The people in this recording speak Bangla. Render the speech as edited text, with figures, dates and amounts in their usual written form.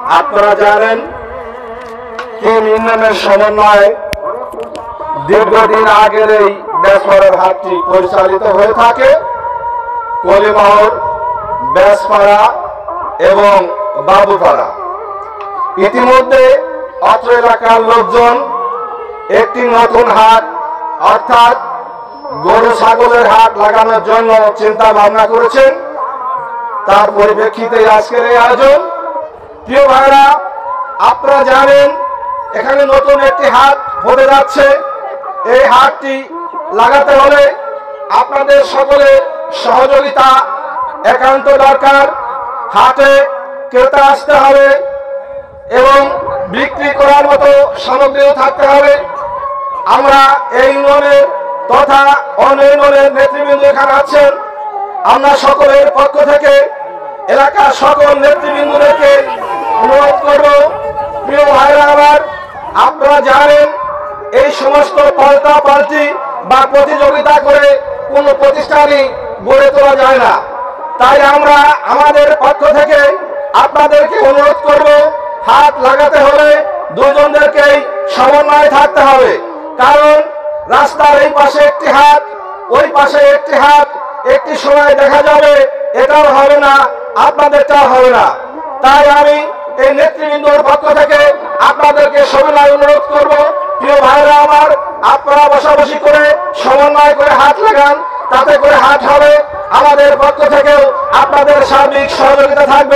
আপনারা জানেন টিম ইউনিয়নের সমন্বয়ে দীর্ঘদিন আগের এই বেসপাড়ার হাটটি পরিচালিত হয়ে থাকে। কলিমহর, বেসপাড়া এবং বাবুপাড়া। ইতিমধ্যে অত্র এলাকার লোকজন একটি নতুন হাট অর্থাৎ গরু ছাগলের হাট লাগানোর জন্য চিন্তা ভাবনা করেছেন। তার পরিপ্রেক্ষিতে আজকের এই আয়োজন। প্রিয় ভাইরা, আপনারা জানেন এখানে নতুন একটি হাট হতে যাচ্ছে। এই হাটটি লাগাতে হলে আপনাদের সকলের সহযোগিতা একান্ত দরকার। হাটে ক্রেতা আসতে হবে এবং বিক্রি করার মতো সামগ্রীও থাকতে হবে। আমরা এই ইউনিয়নের তথা অন্য ইউনিয়নের নেতৃবৃন্দ এখানে আছেন। আমরা সকলের পক্ষ থেকে এলাকার সকল নেতৃবৃন্দদেরকে অনুরোধ করব, প্রিয় ভাইরা আমার, আপনারা জানেন এই সমস্ত পাল্টাপাল্টি বা প্রতিযোগিতা করে কোনো প্রতিষ্ঠানই গড়ে তোলা যায় না। তাই আমরা আমাদের পক্ষ থেকে আপনাদেরকে অনুরোধ করব, হাট লাগাতে হলে দুজনদেরকেই সমন্বয় থাকতে হবে। কারণ রাস্তার এই পাশে একটি হাট, ওই পাশে একটি হাট, একটি সময় দেখা যাবে এটাও হবে না, আপনাদেরটাও হবে না। তাই আমি এই নেতৃবৃন্দর পক্ষ থেকে আপনাদেরকে সবিনয় অনুরোধ করব, প্রিয় ভাইরা আমার, আপনারা বসাবসি করে সমন্বয় করে হাট লাগান, তাতে করে হাট হবে। আমাদের পক্ষ থেকেও আপনাদের সার্বিক সহযোগিতা থাকবে।